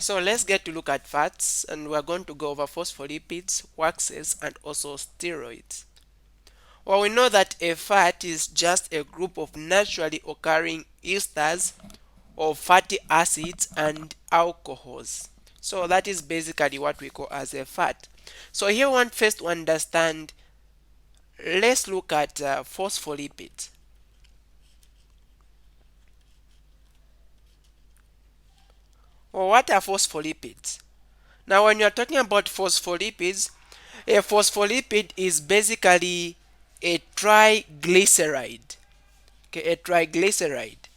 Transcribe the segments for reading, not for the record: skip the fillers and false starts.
So let's get to look at fats, and we're going to go over phospholipids, waxes, and also steroids. Well, we know that a fat is just a group of naturally occurring esters of fatty acids and alcohols. So that is basically what we call as a fat. So here we want first to understand, let's look at phospholipids. Well, what are phospholipids? Now, when you're talking about phospholipids, a phospholipid is basically a triglyceride. Okay, a triglyceride.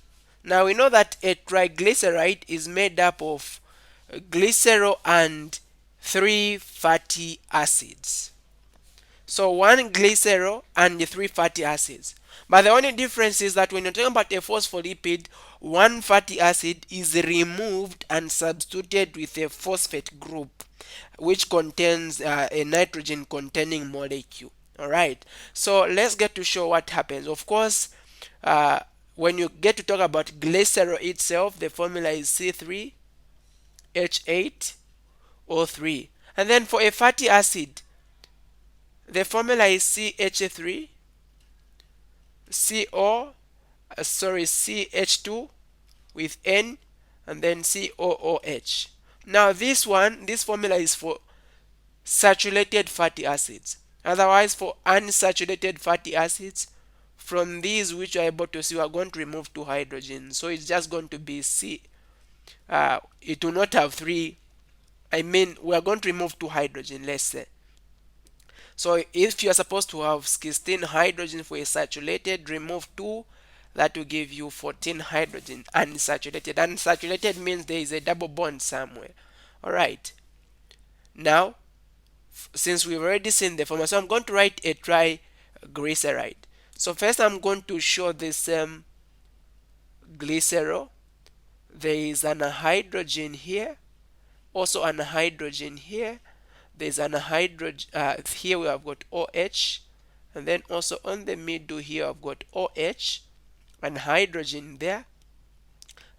Now we know that a triglyceride is made up of glycerol and three fatty acids. So one glycerol and the three fatty acids. But the only difference is that when you're talking about a phospholipid, one fatty acid is removed and substituted with a phosphate group, which contains a nitrogen containing molecule. All right. So let's get to show what happens. Of course, uh, when you get to talk about glycerol itself, the formula is C3H8O3. And then for a fatty acid, the formula is CH3 CH2 with N and then COOH. Now this formula is for saturated fatty acids. Otherwise, for unsaturated fatty acids, from these which are able to see, we are going to remove two hydrogens. So it's just going to be C. It will not have three. I mean, we are going to remove two hydrogen, let's say. So if you are supposed to have 16 hydrogen for a saturated, remove 2, that will give you 14 hydrogen unsaturated. Unsaturated means there is a double bond somewhere. Alright. Now, since we've already seen the formula, so I'm going to write a triglyceride. So first I'm going to show this glycerol. There is an hydrogen here, also an hydrogen here. There's an hydrogen here we have got OH, and then also on the middle here I've got OH and hydrogen there,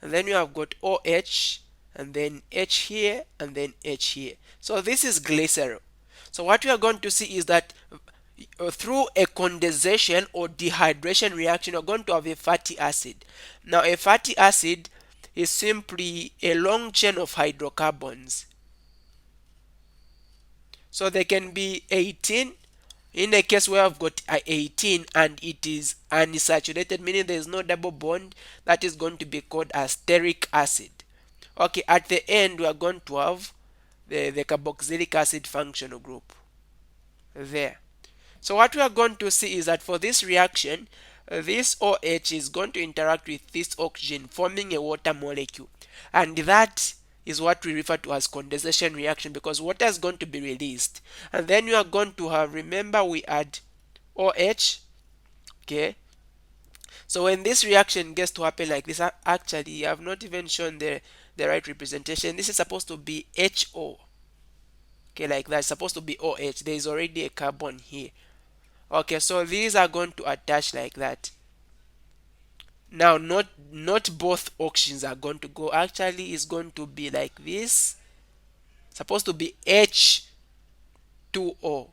and then you have got OH and then H here and then H here. So this is glycerol. So what we are going to see is that through a condensation or dehydration reaction, you're going to have a fatty acid. Now a fatty acid is simply a long chain of hydrocarbons. So there can be 18. In a case where I've got 18 and it is unsaturated, meaning there is no double bond, that is going to be called a steric acid. Okay, at the end we are going to have the carboxylic acid functional group there. So what we are going to see is that for this reaction, this OH is going to interact with this oxygen, forming a water molecule, and that is what we refer to as condensation reaction, because water is going to be released, and then you are going to have, remember we add OH. Okay, so when this reaction gets to happen like this, actually I have not even shown the right representation. This is supposed to be HO. Okay, like that. It's supposed to be OH. There is already a carbon here. Okay, so these are going to attach like that. Now not both oxygens are going to go. Actually it's going to be like this. Supposed to be H2O.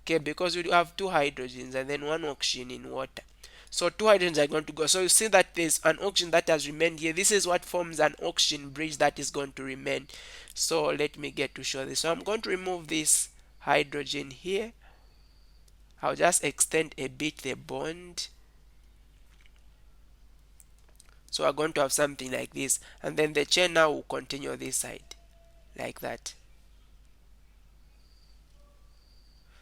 Okay, because you have two hydrogens and then one oxygen in water. So two hydrogens are going to go. So you see that there's an oxygen that has remained here. This is what forms an oxygen bridge that is going to remain. So let me get to show this. So I'm going to remove this hydrogen here. I'll just extend a bit the bond. So we're going to have something like this, and then the chain now will continue this side like that.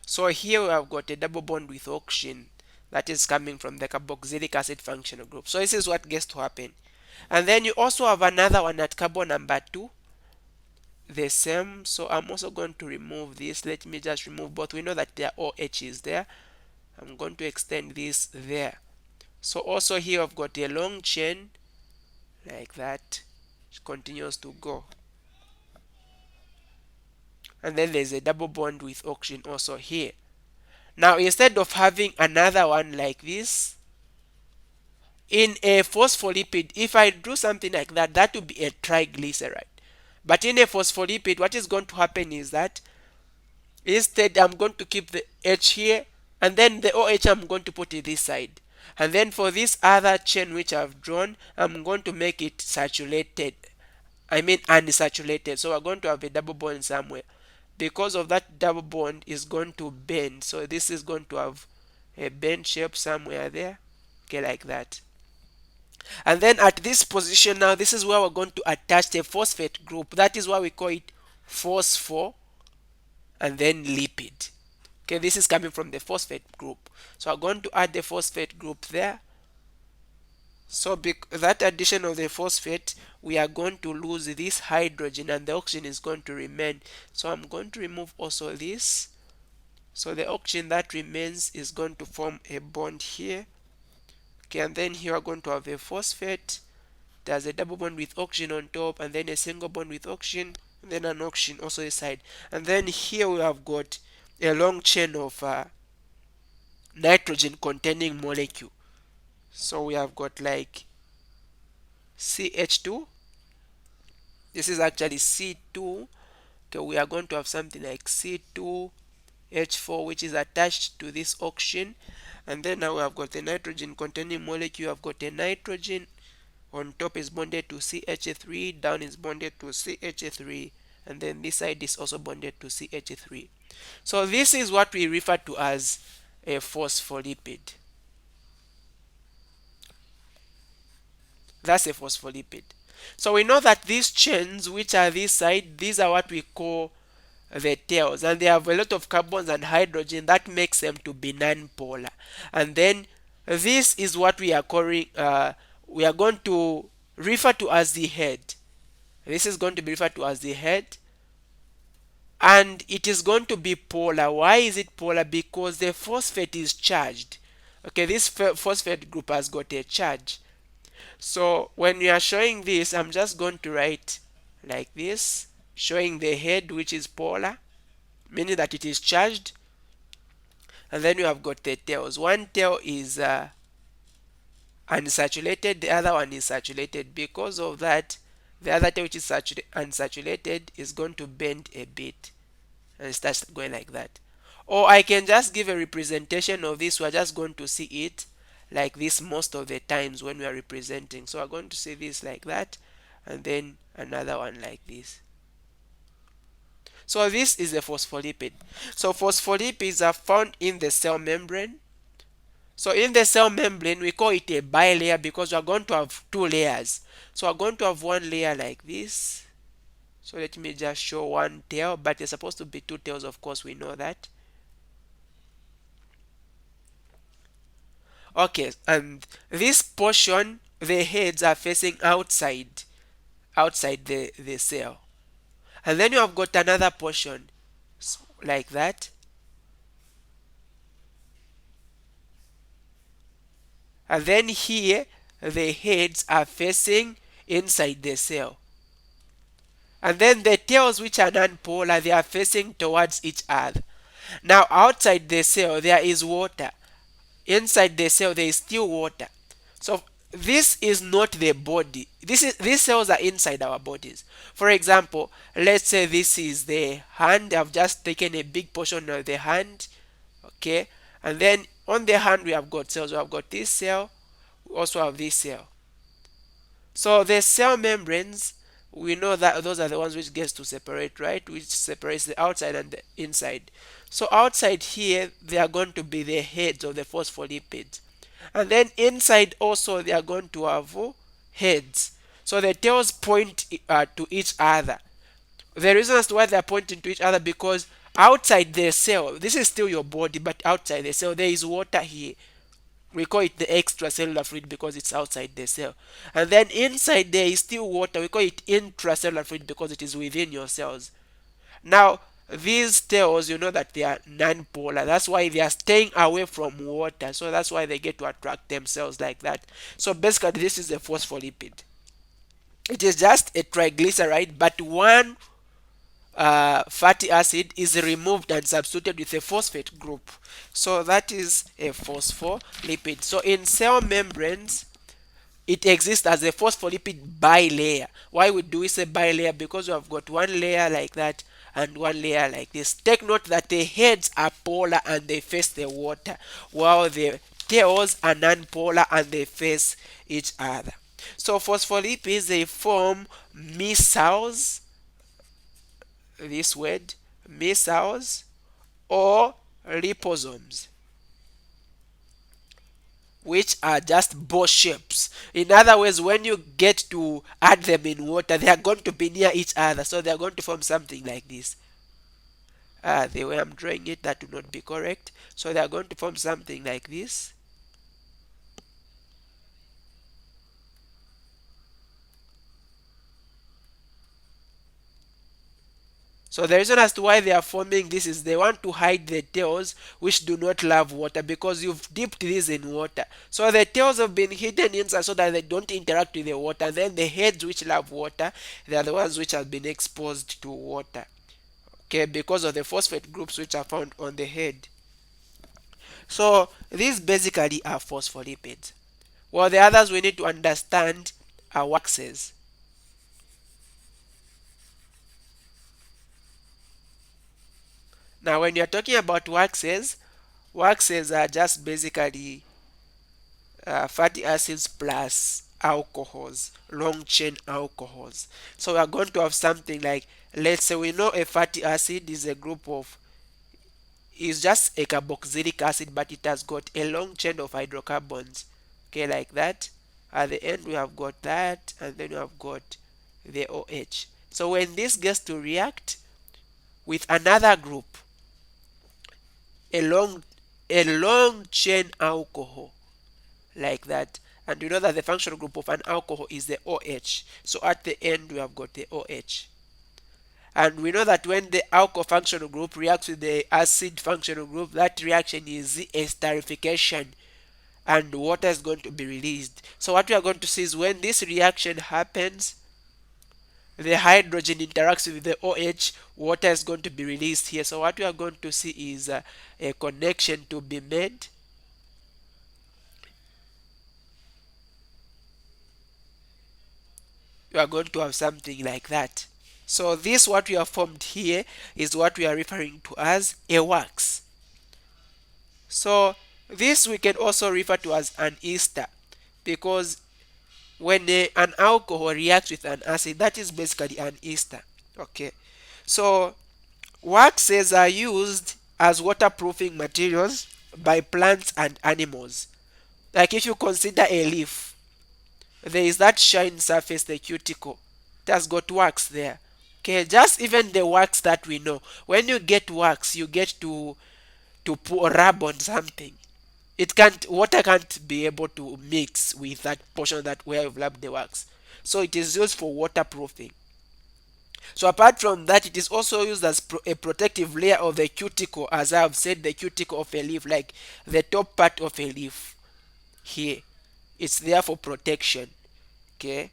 So here we have got a double bond with oxygen that is coming from the carboxylic acid functional group. So this is what gets to happen. And then you also have another one at carbon number 2, the same. So I'm also going to remove this. Let me just remove both. We know that there are OH is there. I'm going to extend this there. So also here I've got a long chain like that. It continues to go. And then there's a double bond with oxygen also here. Now instead of having another one like this, in a phospholipid, if I do something like that, that would be a triglyceride, But in a phospholipid, what is going to happen is that instead I'm going to keep the H here, and then the OH I'm going to put it this side. And then for this other chain which I've drawn, I'm going to make it saturated. I mean unsaturated. So we're going to have a double bond somewhere. Because of that double bond is going to bend. So this is going to have a bend shape somewhere there. Okay, like that. And then at this position now, this is where we're going to attach the phosphate group. That is why we call it phosphor and then lipid. Okay, this is coming from the phosphate group. So I'm going to add the phosphate group there. So that addition of the phosphate, we are going to lose this hydrogen and the oxygen is going to remain. So I'm going to remove also this. So the oxygen that remains is going to form a bond here. Okay, and then here we're going to have a phosphate. There's a double bond with oxygen on top, and then a single bond with oxygen, and then an oxygen also inside. And then here we have got a long chain of nitrogen containing molecule. So we have got like CH2. This is actually C2. Okay, we are going to have something like C2H4, which is attached to this oxygen. And then now we have got the nitrogen containing molecule. I've got a nitrogen on top is bonded to CH3, down is bonded to CH3, and then this side is also bonded to CH3. So this is what we refer to as a phospholipid. That's a phospholipid. So we know that these chains which are this side, these are what we call the tails, and they have a lot of carbons and hydrogen that makes them to be non-polar. And then this is what we are calling we are going to refer to as the head. This is going to be referred to as the head, and it is going to be polar. Why is it polar? Because the phosphate is charged. Okay, this phosphate group has got a charge. So when we are showing this, I'm just going to write like this, showing the head which is polar, meaning that it is charged. And then you have got the tails. One tail is unsaturated, the other one is saturated. Because of that, the other tail which is unsaturated is going to bend a bit and starts going like that. Or I can just give a representation of this. We're just going to see it like this most of the times when we are representing. So we're going to see this like that, and then another one like this. So this is a phospholipid. So phospholipids are found in the cell membrane. So in the cell membrane, we call it a bilayer because we are going to have two layers. So we're going to have one layer like this. So let me just show one tail, but it's supposed to be two tails, of course, we know that. Okay, and this portion, the heads are facing outside the cell. And then you have got another portion like that. And then here, the heads are facing inside the cell. And then the tails which are non-polar, they are facing towards each other. Now outside the cell, there is water. Inside the cell, there is still water. So this is not the body. These cells are inside our bodies. For example, let's say this is the hand. I've just taken a big portion of the hand. Okay, and then on the hand we have got cells. We have got this cell. We also have this cell. So the cell membranes, we know that those are the ones which gets to separate, right? Which separates the outside and the inside. So outside here, they are going to be the heads of the phospholipids. And then inside also, they are going to have heads. So the tails point to each other. The reason as to why they are pointing to each other, because outside the cell, this is still your body, but outside the cell, there is water here. We call it the extracellular fluid because it's outside the cell. And then inside there is still water. We call it intracellular fluid because it is within your cells. Now, these tails, you know that they are non-polar. That's why they are staying away from water. So that's why they get to attract themselves like that. So basically, this is a phospholipid. It is just a triglyceride, but one fatty acid is removed and substituted with a phosphate group. So that is a phospholipid. So in cell membranes, It exists as a phospholipid bilayer. Why do we say bilayer? Because we have got one layer like that and one layer like this. Take note that the heads are polar and they face the water, while the tails are non-polar and they face each other. So phospholipids, they form micelles, this word, micelles, or liposomes, which are just bowl shapes. In other words, when you get to add them in water, they are going to be near each other, so they are going to form something like this. The way I'm drawing it, that will not be correct. So they are going to form something like this. So the reason as to why they are forming this is they want to hide the tails which do not love water, because you've dipped these in water. So the tails have been hidden inside so that they don't interact with the water. And then the heads which love water, they are the ones which have been exposed to water. Okay, because of the phosphate groups which are found on the head. So these basically are phospholipids. Well, the others we need to understand are waxes. Now, when you're talking about waxes, waxes are just basically fatty acids plus alcohols, long chain alcohols. So we are going to have something like, let's say we know a fatty acid is a group of, is just a carboxylic acid, but it has got a long chain of hydrocarbons. Okay, like that. At the end we have got that, and then we have got the OH. So when this gets to react with another group, a long a long chain alcohol, like that, and we know that the functional group of an alcohol is the OH. So at the end we have got the OH. And we know that when the alcohol functional group reacts with the acid functional group, that reaction is esterification, and water is going to be released. So what we are going to see is when this reaction happens, the hydrogen interacts with the OH, water is going to be released here. So what we are going to see is a connection to be made. You are going to have something like that. So this what we have formed here is what we are referring to as a wax. So this we can also refer to as an ester, because when an alcohol reacts with an acid, that is basically an ester. Okay, so waxes are used as waterproofing materials by plants and animals. Like if you consider a leaf, there is that shine surface, the cuticle. It has got wax there. Okay, just even the wax that we know. When you get wax, you get to pour rub on something. It can't, water can't be able to mix with that portion that where you've rubbed the wax. So it is used for waterproofing. So apart from that, it is also used as a protective layer of the cuticle, as I have said, the cuticle of a leaf, like the top part of a leaf here. It's there for protection. Okay.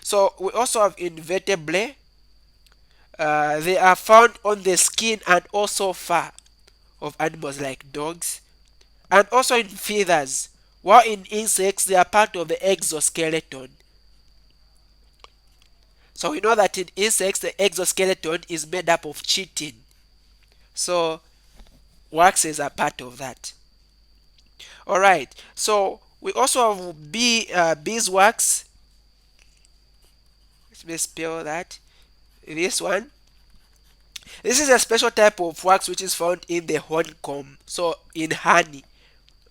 So we also have invertebrae. They are found on the skin and also fur of animals like dogs, and also in feathers. While in insects, they are part of the exoskeleton. So we know that in insects, the exoskeleton is made up of chitin. So waxes are part of that. All right. So we also have beeswax. Let me spell that. This one. This is a special type of wax which is found in the honeycomb. So in honey.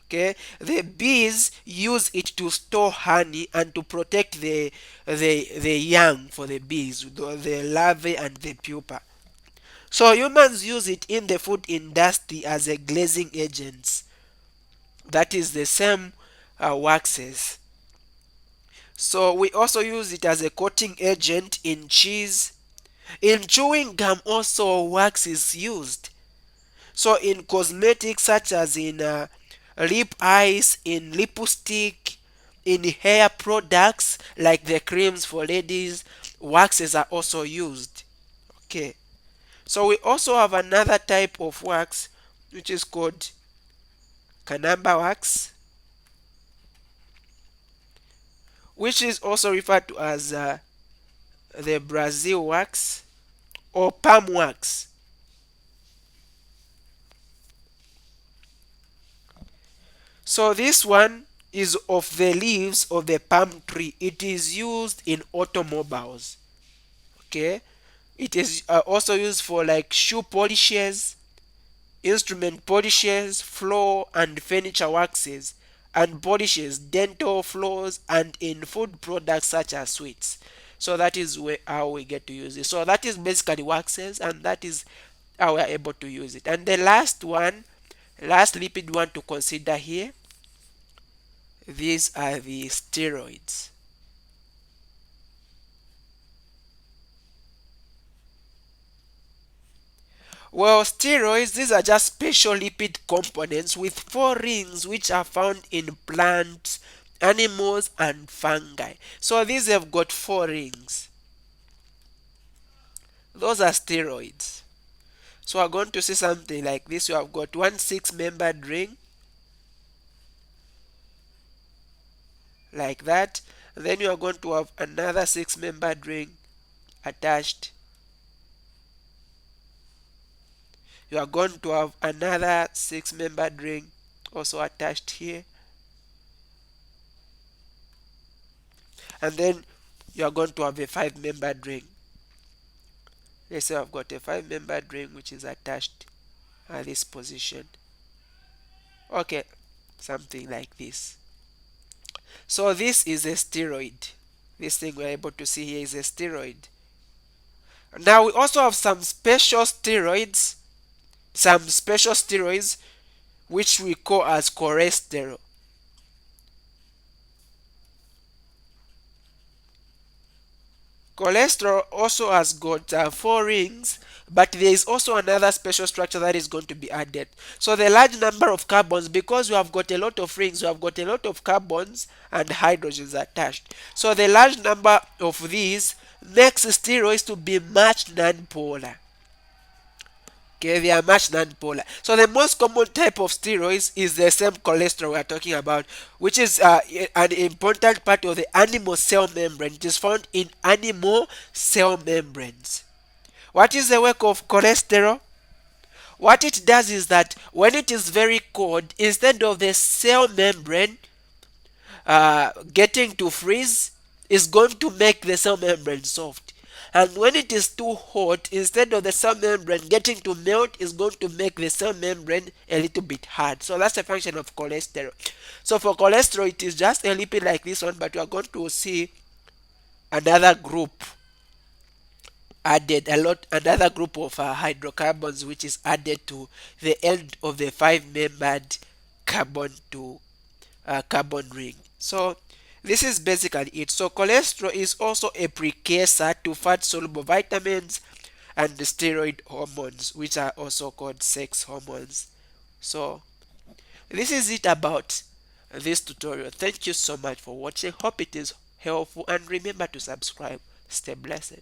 Okay, the bees use it to store honey and to protect the young for the bees, the larvae and the pupa. So humans use it in the food industry as a glazing agent. That is the same waxes. So we also use it as a coating agent in cheese. In chewing gum also wax is used. So in cosmetics such as in lip eyes, in lipstick, in hair products like the creams for ladies, waxes are also used. Okay. So we also have another type of wax which is called canamba wax. which is also referred to as the Brazil wax or palm wax. So this one is of the leaves of the palm tree. It is used in automobiles. Okay, it is also used for like shoe polishes, instrument polishes, floor and furniture waxes, and polishes dental floors and in food products such as sweets. So that is how we get to use it. So that is basically waxes, and that is how we are able to use it. And the last one, last lipid one to consider here, these are the steroids. Well, steroids, these are just special lipid components with four rings which are found in plants, animals, and fungi. So these have got four rings. Those are steroids. So we're going to see something like this. You have got one six-membered ring, like that. Then you are going to have another six-membered ring attached. You are going to have another six-membered ring also attached here. And then you are going to have a five-membered ring. Let's say I've got a five-membered ring which is attached at this position. Okay, something like this. So this is a steroid. This thing we're able to see here is a steroid. Now we also have some special steroids which we call as cholesterol. Cholesterol also has got four rings, but there is also another special structure that is going to be added. So the large number of carbons, because we have got a lot of rings, we have got a lot of carbons and hydrogens attached. So the large number of these makes steroids to be much non-polar. Okay, they are much non-polar. So the most common type of steroids is the same cholesterol we are talking about, which is an important part of the animal cell membrane. It is found in animal cell membranes. What is the work of cholesterol? What it does is that when it is very cold, instead of the cell membrane getting to freeze, is going to make the cell membrane soft. And when it is too hot, instead of the cell membrane getting to melt, is going to make the cell membrane a little bit hard. So that's a function of cholesterol. So for cholesterol, it is just a lipid like this one, but we are going to see another group added, another group of hydrocarbons which is added to the end of the five-membered carbon to carbon ring. So this is basically it. So cholesterol is also a precursor to fat soluble vitamins and steroid hormones, which are also called sex hormones. So this is it about this tutorial. Thank you so much for watching. Hope it is helpful, and remember to subscribe. Stay blessed.